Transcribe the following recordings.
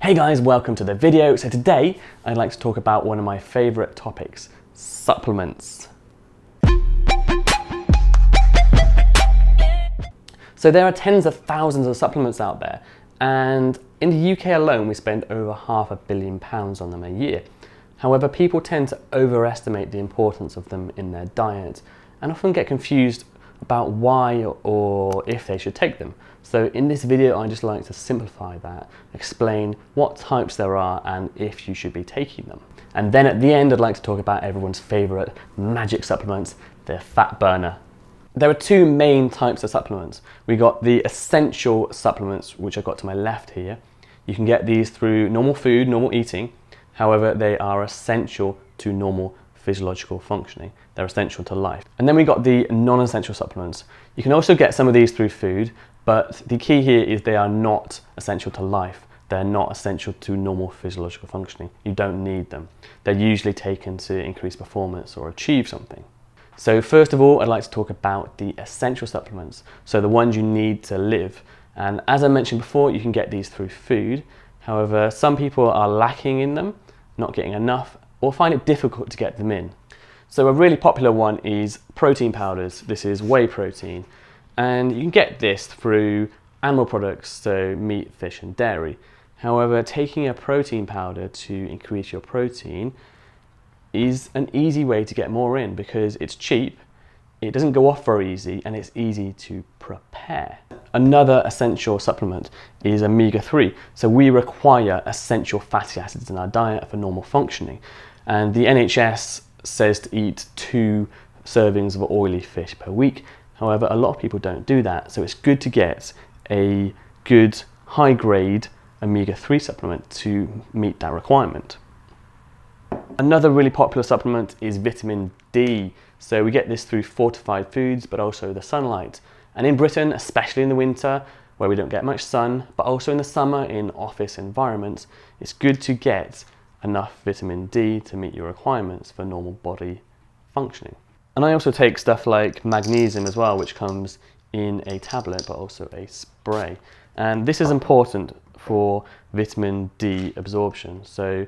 Hey guys, welcome to the video. So today I'd like to talk about one of my favorite topics, supplements. So there are tens of thousands of supplements out there, and in the UK alone we spend over £500 million on them a year. However, people tend to overestimate the importance of them in their diet and often get confused about why or if they should take them. So in this video, I just like to simplify that, explain what types there are and if you should be taking them. And then at the end, I'd like to talk about everyone's favorite magic supplements, the fat burner. There are two main types of supplements. We got the essential supplements, which I've got to my left here. You can get these through normal food, normal eating. However, they are essential to normal physiological functioning. They're essential to life. And then we got the non-essential supplements. You can also get some of these through food, but the key here is they are not essential to life. They're not essential to normal physiological functioning. You don't need them. They're usually taken to increase performance or achieve something. So first of all, I'd like to talk about the essential supplements. So the ones you need to live. And as I mentioned before, you can get these through food. However, some people are lacking in them, not getting enough, or find it difficult to get them in. So a really popular one is protein powders. This is whey protein. And you can get this through animal products, so meat, fish and dairy. However, taking a protein powder to increase your protein is an easy way to get more in because it's cheap, it doesn't go off very easy, and it's easy to prepare. Another essential supplement is omega-3. So we require essential fatty acids in our diet for normal functioning. And the NHS says to eat 2 servings of oily fish per week. However, a lot of people don't do that. So it's good to get a good high grade omega-3 supplement to meet that requirement. Another really popular supplement is vitamin D. So we get this through fortified foods, but also the sunlight. And in Britain, especially in the winter, where we don't get much sun, but also in the summer in office environments, it's good to get enough vitamin D to meet your requirements for normal body functioning. And I also take stuff like magnesium as well, which comes in a tablet, but also a spray. And this is important for vitamin D absorption. So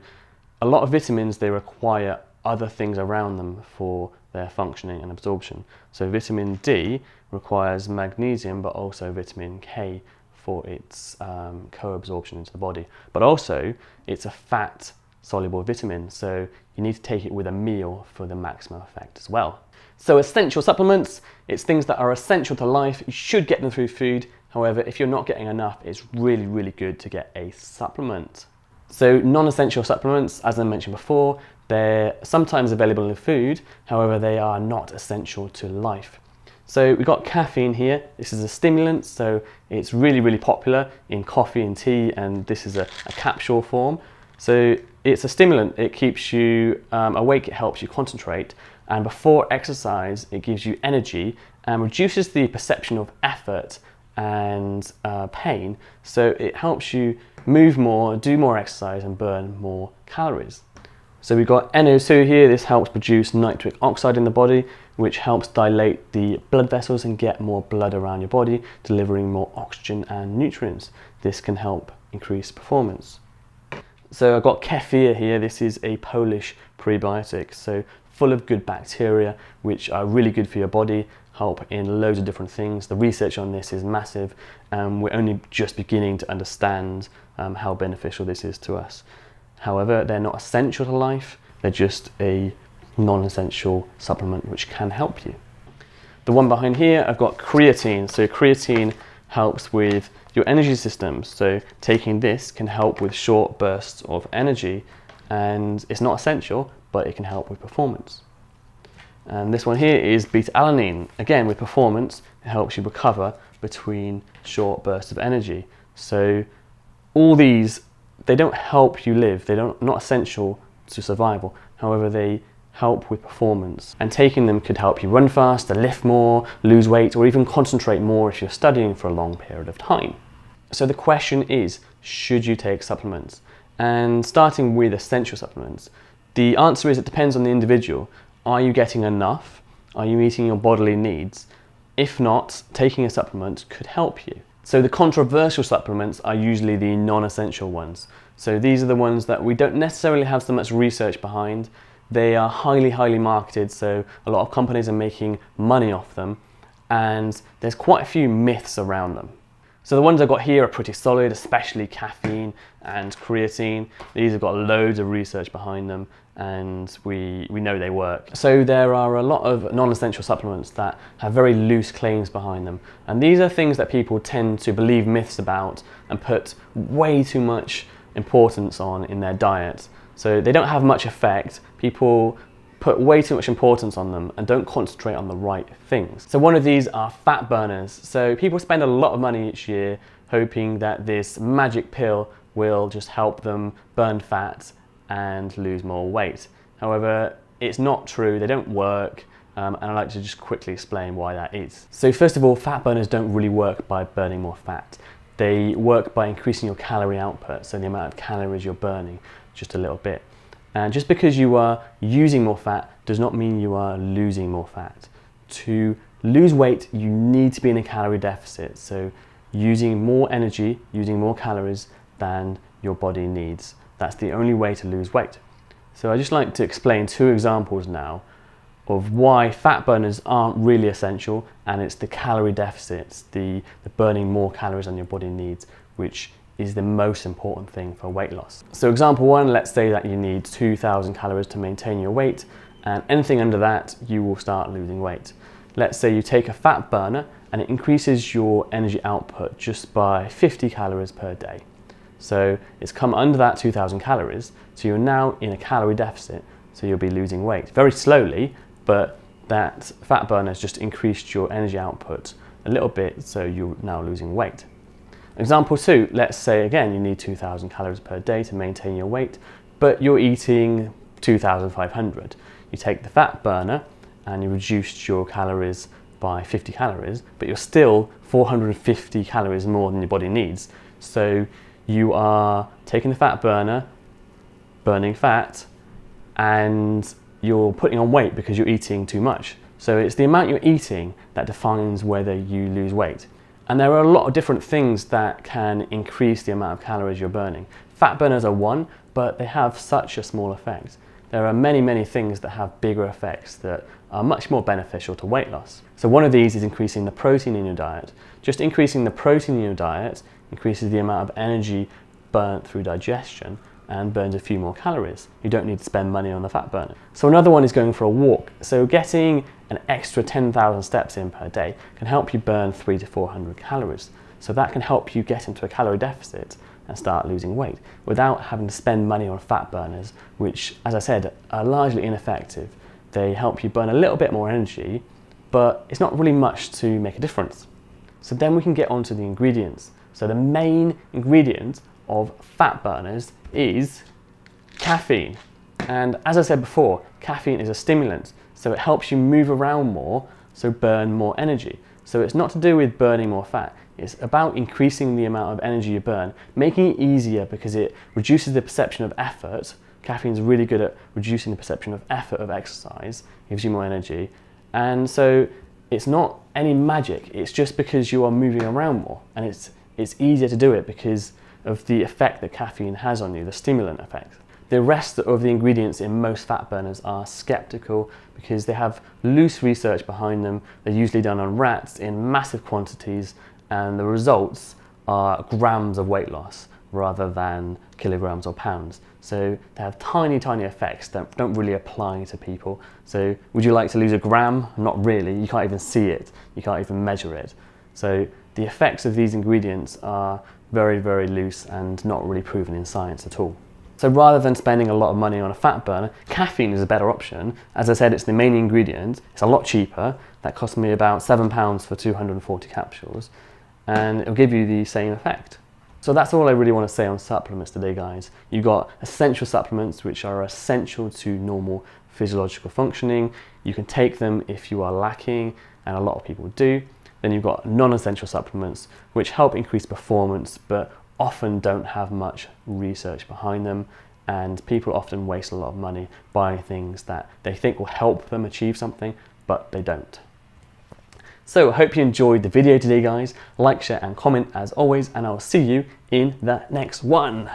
a lot of vitamins, they require other things around them for their functioning and absorption. So vitamin D requires magnesium, but also vitamin K for its co-absorption into the body. But also, it's a fat soluble vitamin, so you need to take it with a meal for the maximum effect as well. So essential supplements, it's things that are essential to life. You should get them through food. However, if you're not getting enough, it's really, really good to get a supplement. So non-essential supplements, as I mentioned before, they're sometimes available in food. However, they are not essential to life. So we've got caffeine here. This is a stimulant, so it's really, really popular in coffee and tea, and this is a capsule form. So it's a stimulant. It keeps you awake, it helps you concentrate, and before exercise, it gives you energy and reduces the perception of effort and pain. So it helps you move more, do more exercise and burn more calories. So we've got NO2 here. This helps produce nitric oxide in the body, which helps dilate the blood vessels and get more blood around your body, delivering more oxygen and nutrients. This can help increase performance. So I've got kefir here. This is a Polish prebiotic, so full of good bacteria, which are really good for your body, help in loads of different things. The research on this is massive, and we're only just beginning to understand how beneficial this is to us. However, they're not essential to life. They're just a non-essential supplement which can help you. The one behind here, I've got creatine. So creatine helps with your energy systems. So taking this can help with short bursts of energy, and it's not essential, but it can help with performance. And this one here is beta-alanine. Again, with performance, it helps you recover between short bursts of energy. So all these, they don't help you live. They're not essential to survival. However, they help with performance. And taking them could help you run faster, lift more, lose weight, or even concentrate more if you're studying for a long period of time. So the question is, should you take supplements? And starting with essential supplements, the answer is it depends on the individual. Are you getting enough? Are you meeting your bodily needs? If not, taking a supplement could help you. So the controversial supplements are usually the non-essential ones. So these are the ones that we don't necessarily have so much research behind. They are highly marketed, so a lot of companies are making money off them, and there's quite a few myths around them. So the ones I've got here are pretty solid, especially caffeine and creatine. These have got loads of research behind them, and we know they work. So there are a lot of non-essential supplements that have very loose claims behind them. And these are things that people tend to believe myths about and put way too much importance on in their diet. So they don't have much effect. People put way too much importance on them and don't concentrate on the right things. So one of these are fat burners. So people spend a lot of money each year hoping that this magic pill will just help them burn fat and lose more weight. However, it's not true, they don't work, and I'd like to just quickly explain why that is. So first of all, fat burners don't really work by burning more fat. They work by increasing your calorie output, so the amount of calories you're burning just a little bit. And just because you are using more fat does not mean you are losing more fat. To lose weight, you need to be in a calorie deficit, so using more energy, using more calories than your body needs. That's the only way to lose weight. So I just like to explain two examples now of why fat burners aren't really essential, and it's the calorie deficits, the burning more calories than your body needs, which is the most important thing for weight loss. So example one, let's say that you need 2,000 calories to maintain your weight, and anything under that, you will start losing weight. Let's say you take a fat burner and it increases your energy output just by 50 calories per day. So it's come under that 2,000 calories, so you're now in a calorie deficit, so you'll be losing weight. Very slowly, but that fat burner has just increased your energy output a little bit, so you're now losing weight. Example two, let's say again you need 2,000 calories per day to maintain your weight, but you're eating 2,500. You take the fat burner and you reduced your calories by 50 calories, but you're still 450 calories more than your body needs. So you are taking the fat burner, burning fat, and you're putting on weight because you're eating too much. So it's the amount you're eating that defines whether you lose weight. And there are a lot of different things that can increase the amount of calories you're burning. Fat burners are one, but they have such a small effect. There are many things that have bigger effects that are much more beneficial to weight loss. So one of these is increasing the protein in your diet. Just increasing the protein in your diet increases the amount of energy burnt through digestion and burns a few more calories. You don't need to spend money on the fat burner. So another one is going for a walk. So getting an extra 10,000 steps in per day can help you burn 300 to 400 calories. So that can help you get into a calorie deficit and start losing weight without having to spend money on fat burners, which, as I said, are largely ineffective. They help you burn a little bit more energy, but it's not really much to make a difference. So then we can get onto the ingredients. So the main ingredient of fat burners is caffeine. And as I said before, caffeine is a stimulant, so it helps you move around more, so burn more energy. So it's not to do with burning more fat, it's about increasing the amount of energy you burn, making it easier because it reduces the perception of effort. Caffeine is really good at reducing the perception of effort of exercise, gives you more energy. And so it's not any magic, it's just because you are moving around more, and it's easier to do it because of the effect that caffeine has on you, the stimulant effect. The rest of the ingredients in most fat burners are skeptical because they have loose research behind them. They're usually done on rats in massive quantities, and the results are grams of weight loss rather than kilograms or pounds. So they have tiny effects that don't really apply to people. So would you like to lose a gram? Not really, you can't even see it, you can't even measure it. So the effects of these ingredients are very loose and not really proven in science at all. So rather than spending a lot of money on a fat burner, caffeine is a better option. As I said, it's the main ingredient. It's a lot cheaper. That cost me about £7 for 240 capsules, and it'll give you the same effect. So that's all I really want to say on supplements today, guys. You've got essential supplements, which are essential to normal physiological functioning. You can take them if you are lacking, and a lot of people do. Then you've got non-essential supplements, which help increase performance, but often don't have much research behind them, and people often waste a lot of money buying things that they think will help them achieve something, but they don't. So I hope you enjoyed the video today, guys. Like, share and comment as always, and I'll see you in the next one.